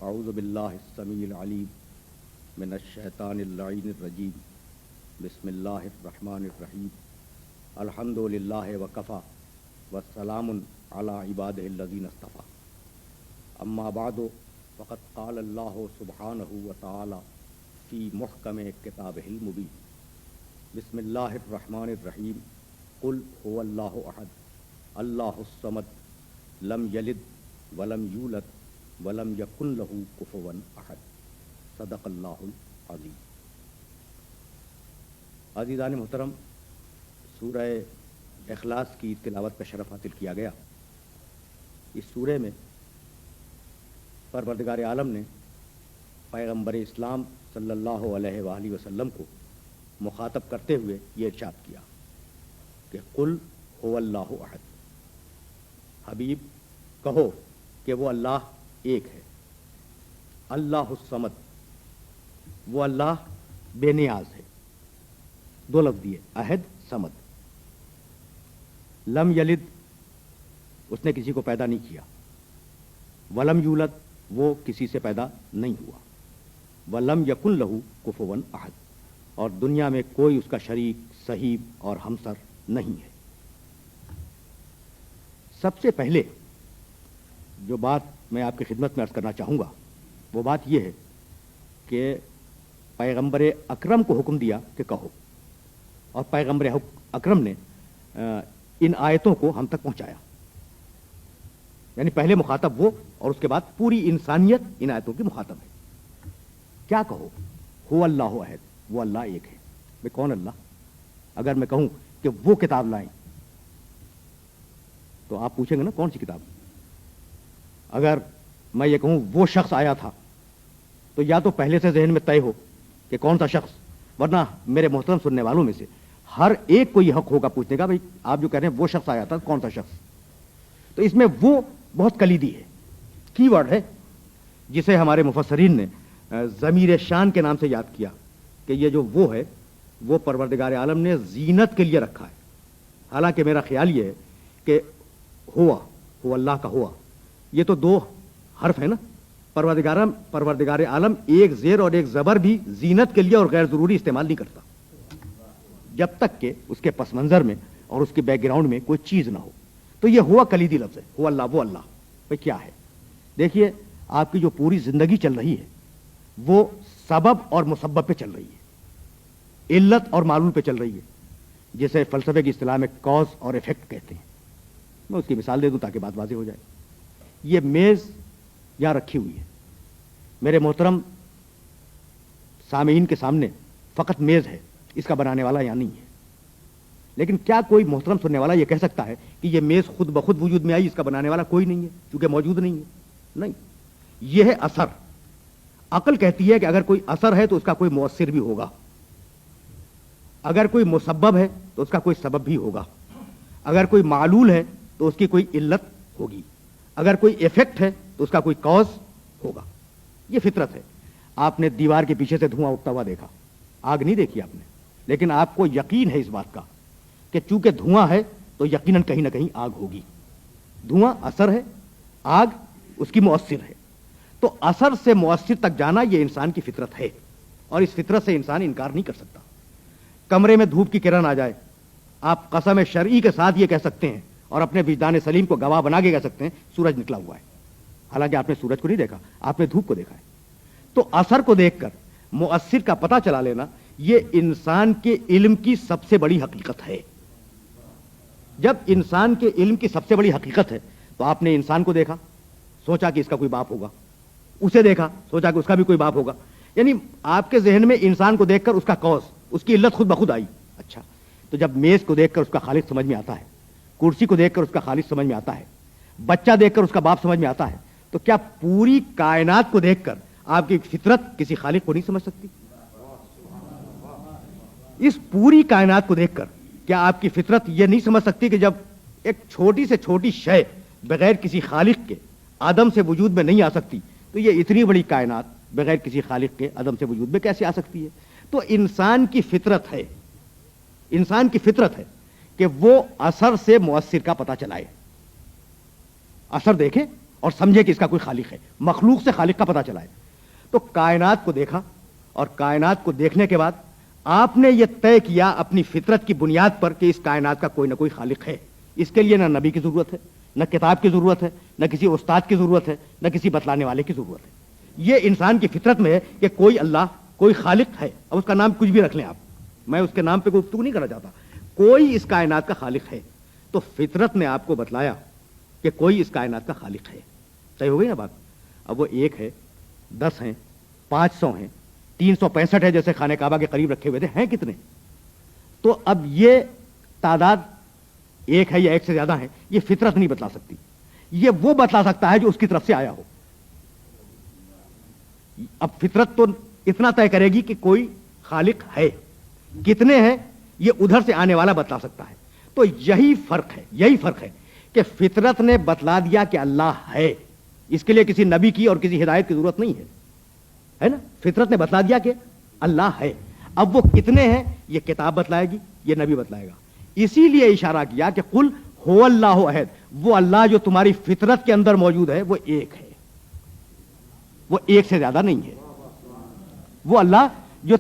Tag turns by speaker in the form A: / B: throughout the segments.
A: اعوذ باللہ السمیع العلیم من الشیطان اللعین الرجیم بسم اللہ الرحمن الرحیم الحمد للہ وکفی والسلام علی عبادہ الذین اصطفی اما بعد فقد قال اللہ سبحانہ وتعالی فی محکم کتابہ المبین بسم اللہ الرحمن الرحیم قل هو اللہ احد اللہ الصمد لم یلد ولم یولد ولم یکن لہ کفوا احد صدق اللہ العظیم۔ عزیزان محترم، سورہ اخلاص کی تلاوت کا شرف حاصل کیا گیا۔ اس سورہ میں پروردگار عالم نے پیغمبر اسلام صلی اللہ علیہ وآلہ وسلم کو مخاطب کرتے ہوئے یہ ارشاد کیا کہ قل هو اللہ احد، حبیب کہو کہ وہ اللہ ایک ہے، اللہ الصمد، وہ اللہ بے نیاز ہے۔ دو لفظ دیے، احد صمد۔ لم یلد، اس نے کسی کو پیدا نہیں کیا، ولم یولد، وہ کسی سے پیدا نہیں ہوا، ولم یکن لہ کفوا احد، اور دنیا میں کوئی اس کا شریک، صحیب اور ہمسر نہیں ہے۔ سب سے پہلے جو بات میں آپ کی خدمت میں عرض کرنا چاہوں گا وہ بات یہ ہے کہ پیغمبر اکرم کو حکم دیا کہ کہو، اور پیغمبر اکرم نے ان آیتوں کو ہم تک پہنچایا، یعنی پہلے مخاطب وہ اور اس کے بعد پوری انسانیت ان آیتوں کی مخاطب ہے۔ کیا کہو؟ هو اللہ احد، وہ اللہ ایک ہے۔ میں کون اللہ؟ اگر میں کہوں کہ وہ کتاب لائیں تو آپ پوچھیں گے نا کون سی کتاب؟ اگر میں یہ کہوں وہ شخص آیا تھا تو یا تو پہلے سے ذہن میں طے ہو کہ کون سا شخص، ورنہ میرے محترم سننے والوں میں سے ہر ایک کو یہ حق ہوگا پوچھنے کا، بھائی آپ جو کہہ رہے ہیں وہ شخص آیا تھا، کون سا شخص؟ تو اس میں وہ بہت کلیدی ہے، کی ورڈ ہے، جسے ہمارے مفسرین نے ضمیر شان کے نام سے یاد کیا کہ یہ جو وہ ہے وہ پروردگار عالم نے زینت کے لیے رکھا ہے۔ حالانکہ میرا خیال یہ ہے کہ ہوا اللہ کا ہوا، یہ تو دو حرف ہے نا، پروردگار عالم ایک زیر اور ایک زبر بھی زینت کے لیے اور غیر ضروری استعمال نہیں کرتا جب تک کہ اس کے پس منظر میں اور اس کے بیک گراؤنڈ میں کوئی چیز نہ ہو۔ تو یہ ہوا کلیدی لفظ ہے، ہوا اللہ، وہ اللہ بھائی کیا ہے؟ دیکھیے آپ کی جو پوری زندگی چل رہی ہے وہ سبب اور مسبب پہ چل رہی ہے، علت اور معلول پہ چل رہی ہے، جسے فلسفے کی اصطلاح میں کاز اور ایفیکٹ کہتے ہیں۔ میں اس کی مثال دے دوں تاکہ بات واضح ہو جائے۔ یہ میز یہاں رکھی ہوئی ہے، میرے محترم سامعین کے سامنے فقط میز ہے، اس کا بنانے والا یہاں نہیں ہے، لیکن کیا کوئی محترم سننے والا یہ کہہ سکتا ہے کہ یہ میز خود بخود وجود میں آئی، اس کا بنانے والا کوئی نہیں ہے چونکہ موجود نہیں ہے؟ نہیں، یہ ہے اثر۔ عقل کہتی ہے کہ اگر کوئی اثر ہے تو اس کا کوئی مؤثر بھی ہوگا، اگر کوئی مسبب ہے تو اس کا کوئی سبب بھی ہوگا، اگر کوئی معلول ہے تو اس کی کوئی علت ہوگی، اگر کوئی ایفیکٹ ہے تو اس کا کوئی کاز ہوگا۔ یہ فطرت ہے۔ آپ نے دیوار کے پیچھے سے دھواں اٹھتا ہوا دیکھا، آگ نہیں دیکھی آپ نے، لیکن آپ کو یقین ہے اس بات کا کہ چونکہ دھواں ہے تو یقیناً کہیں نہ کہیں آگ ہوگی۔ دھواں اثر ہے، آگ اس کی مؤثر ہے۔ تو اثر سے مؤثر تک جانا یہ انسان کی فطرت ہے، اور اس فطرت سے انسان انکار نہیں کر سکتا۔ کمرے میں دھوپ کی کرن آ جائے، آپ قسم شرعی کے ساتھ یہ کہہ سکتے ہیں اور اپنے وجدان سلیم کو گواہ بنا کے کہہ سکتے ہیں سورج نکلا ہوا ہے، حالانکہ آپ نے سورج کو نہیں دیکھا، آپ نے دھوپ کو دیکھا ہے۔ تو اثر کو دیکھ کر مؤثر کا پتہ چلا لینا یہ انسان کے علم کی سب سے بڑی حقیقت ہے۔ جب انسان کے علم کی سب سے بڑی حقیقت ہے تو آپ نے انسان کو دیکھا، سوچا کہ اس کا کوئی باپ ہوگا، اسے دیکھا، سوچا کہ اس کا بھی کوئی باپ ہوگا، یعنی آپ کے ذہن میں انسان کو دیکھ کر اس کا کاز، اس کی علت خود بخود آئی۔ اچھا، تو جب میز کو دیکھ کر اس کا خالق سمجھ میں آتا ہے، کرسی کو دیکھ کر اس کا خالق سمجھ میں آتا ہے، بچہ دیکھ کر اس کا باپ سمجھ میں آتا ہے، تو کیا پوری کائنات کو دیکھ کر آپ کی فطرت کسی خالق کو نہیں سمجھ سکتی؟ اس پوری کائنات کو دیکھ کر کیا آپ کی فطرت یہ نہیں سمجھ سکتی کہ جب ایک چھوٹی سے چھوٹی شے بغیر کسی خالق کے عدم سے وجود میں نہیں آ سکتی تو یہ اتنی بڑی کائنات بغیر کسی خالق کے عدم سے وجود میں کیسے آ سکتی ہے؟ تو انسان کی فطرت ہے، انسان کی فطرت ہے کہ وہ اثر سے مؤثر کا پتہ چلائے۔ اثر دیکھیں اور سمجھے کہ اس کا کوئی خالق ہے، مخلوق سے خالق کا پتہ چلا ہے۔ تو کائنات کو دیکھا، اور کائنات کو دیکھنے کے بعد آپ نے یہ طے کیا اپنی فطرت کی بنیاد پر کہ اس کائنات کا کوئی نہ کوئی خالق ہے۔ اس کے لیے نہ نبی کی ضرورت ہے، نہ کتاب کی ضرورت ہے، نہ کسی استاد کی ضرورت ہے، نہ کسی بتلانے والے کی ضرورت ہے۔ یہ انسان کی فطرت میں ہے کہ کوئی اللہ، کوئی خالق ہے، اب اس کا نام کچھ بھی رکھ لیں آپ، میں اس کے نام پہ گفتگو نہیں کرنا چاہتا، کوئی اس کائنات کا خالق ہے۔ تو فطرت نے آپ کو بتلایا کہ کوئی اس کائنات کا خالق ہے، صحیح ہو گئی نا بات؟ اب وہ 1 ہے، 10 ہیں، 500 ہیں، 365 ہے، جیسے خانہ کعبہ کے قریب رکھے ہوئے تھے، ہیں کتنے؟ تو اب یہ تعداد 1 ہے یا 1 سے زیادہ ہے، یہ فطرت نہیں بتلا سکتی، یہ وہ بتلا سکتا ہے جو اس کی طرف سے آیا ہو۔ اب فطرت تو اتنا طے کرے گی کہ کوئی خالق ہے، کتنے ہیں یہ ادھر سے آنے والا بتلا سکتا ہے۔ تو یہی فرق ہے کہ فطرت نے بتلا دیا کہ اللہ ہے، اس کے لیے کسی نبی کی اور کسی ہدایت کی ضرورت نہیں ہے نا؟ فطرت نے بتلا دیا کہ اللہ ہے۔ اب وہ کتنے ہیں یہ کتاب بتلائے گی، یہ نبی بتلائے گا۔ اسی لیے اشارہ کیا کہ قل هو اللہ احد، وہ اللہ جو تمہاری فطرت کے اندر موجود ہے وہ ایک ہے، وہ 1 سے زیادہ نہیں ہے۔ وہ اللہ جو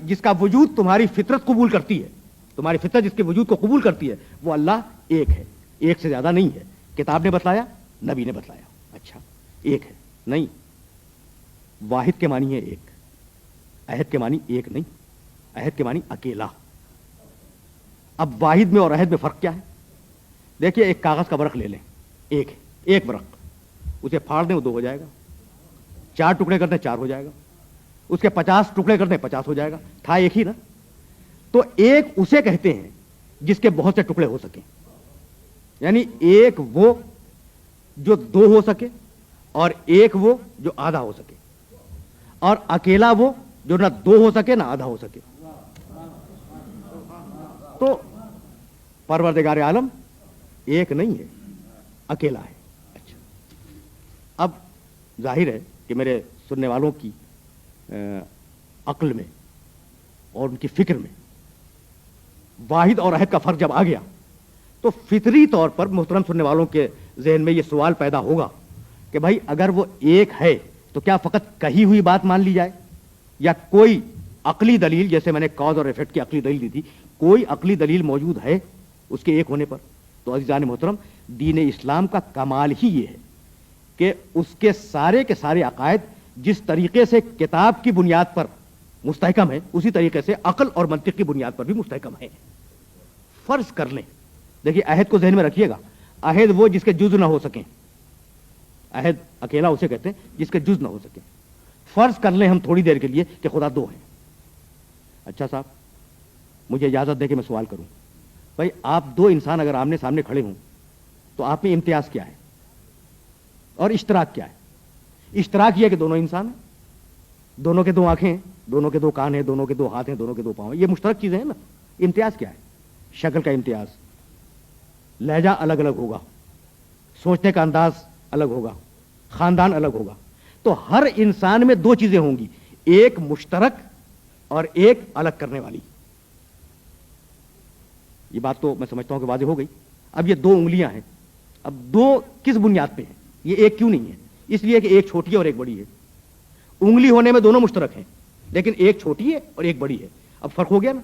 A: جس کا وجود تمہاری فطرت قبول کرتی ہے، تمہاری فطرت جس کے وجود کو قبول کرتی ہے، وہ اللہ ایک ہے، 1 سے زیادہ نہیں ہے۔ کتاب نے بتلایا، نبی نے بتلایا، اچھا 1 ہے نہیں، واحد کے معنی ہے 1، احد کے معنی 1 نہیں، احد کے معنی اکیلا۔ اب واحد میں اور احد میں فرق کیا ہے؟ دیکھیے ایک کاغذ کا ورق لے لیں، ایک ورق، اسے پھاڑ دیں وہ 2 ہو جائے گا، 4 ٹکڑے کر دیں 4 ہو جائے گا، اس کے 50 ٹکڑے کر دیں 50 ہو جائے گا، تھا ایک ہی نا؟ تو ایک اسے کہتے ہیں جس کے بہت سے ٹکڑے ہو سکیں، یعنی ایک وہ جو 2 ہو سکے، اور ایک وہ جو آدھا ہو سکے، اور اکیلا وہ جو نہ 2 ہو سکے نہ آدھا ہو سکے۔ تو پروردگار عالم ایک نہیں ہے، اکیلا ہے۔ اچھا، اب ظاہر ہے کہ میرے سننے والوں کی عقل میں اور ان کی فکر میں واحد اور احد کا فرق جب آ گیا تو فطری طور پر محترم سننے والوں کے ذہن میں یہ سوال پیدا ہوگا کہ بھائی اگر وہ ایک ہے تو کیا فقط کہی ہوئی بات مان لی جائے، یا کوئی عقلی دلیل، جیسے میں نے کاز اور ایفیکٹ کی عقلی دلیل دی تھی، کوئی عقلی دلیل موجود ہے اس کے ایک ہونے پر؟ تو عزیزان محترم، دین اسلام کا کمال ہی یہ ہے کہ اس کے سارے عقائد جس طریقے سے کتاب کی بنیاد پر مستحکم ہے، اسی طریقے سے عقل اور منطق کی بنیاد پر بھی مستحکم ہے۔ فرض کر لیں، دیکھیے عہد کو ذہن میں رکھیے گا، عہد وہ جس کے جز نہ ہو سکیں، عہد اکیلا اسے کہتے ہیں جس کے جز نہ ہو سکیں۔ فرض کر لیں ہم تھوڑی دیر کے لیے کہ خدا 2 ہیں۔ اچھا صاحب، مجھے اجازت دے کہ میں سوال کروں، بھائی آپ 2 انسان اگر آمنے سامنے کھڑے ہوں تو آپ میں امتیاز کیا ہے اور اشتراک کیا ہے؟ اشتراک یہ کہ دونوں انسان ہیں، دونوں کے 2 آنکھیں ہیں، دونوں کے 2 کان ہیں، دونوں کے 2 ہاتھ ہیں، دونوں کے 2 پاؤں ہیں، یہ مشترک چیزیں ہیں نا۔ امتیاز کیا ہے؟ شکل کا امتیاز، لہجہ الگ الگ ہوگا، سوچنے کا انداز الگ ہوگا، خاندان الگ ہوگا۔ تو ہر انسان میں 2 چیزیں ہوں گی، ایک مشترک اور ایک الگ کرنے والی۔ یہ بات تو میں سمجھتا ہوں کہ واضح ہو گئی۔ اب یہ 2 انگلیاں ہیں، اب 2 کس بنیاد پہ ہیں؟ یہ ایک کیوں نہیں ہے؟ اس لیے کہ ایک چھوٹی ہے اور ایک بڑی ہے۔ انگلی ہونے میں دونوں مشترک ہیں، لیکن ایک چھوٹی ہے اور ایک بڑی ہے۔ اب فرق ہو گیا نا؟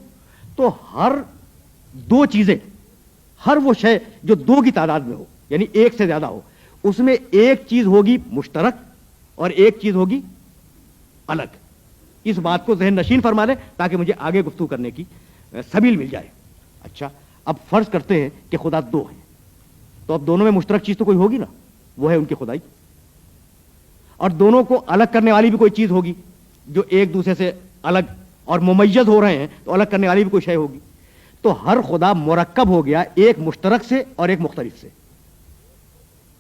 A: تو ہر 2 چیزیں، ہر وہ شے جو 2 کی تعداد میں ہو، یعنی 1 سے زیادہ ہو، اس میں ایک چیز ہوگی مشترک اور ایک چیز ہوگی الگ۔ اس بات کو ذہن نشین فرما لیں تاکہ مجھے آگے گفتگو کرنے کی سبیل مل جائے۔ اچھا، اب فرض کرتے ہیں کہ خدا 2 ہیں، تو اب دونوں میں مشترک چیز تو کوئی ہوگی نا، وہ ہے ان کی خدائی، اور دونوں کو الگ کرنے والی بھی کوئی چیز ہوگی جو ایک دوسرے سے الگ اور ممیز ہو رہے ہیں، تو الگ کرنے والی بھی کوئی شے ہوگی۔ تو ہر خدا مرکب ہو گیا ایک مشترک سے اور ایک مختلف سے۔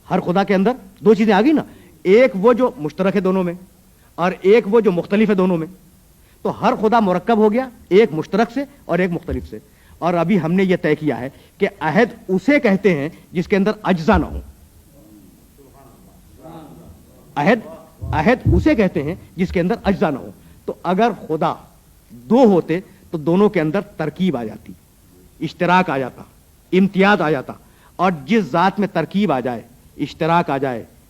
A: ہر خدا کے اندر 2 چیزیں آ گئی نا، ایک وہ جو مشترک ہے دونوں میں اور ایک وہ جو مختلف ہے دونوں میں۔ تو ہر خدا مرکب ہو گیا ایک مشترک سے اور ایک مختلف سے۔ اور ابھی ہم نے یہ طے کیا ہے کہ عہد اسے کہتے ہیں جس کے اندر اجزا نہ ہو۔ عہد اسے کہتے ہیں جس کے اندر اجزا نہ ہو۔ تو اگر خدا 2 ہوتے تو دونوں کے اندر ترکیب آ جاتی، اشتراک آ جاتا، امتیاز آ جاتا، اور جس ذات میں ترکیب آ جائے، اشتراک آ جائے،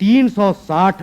A: 360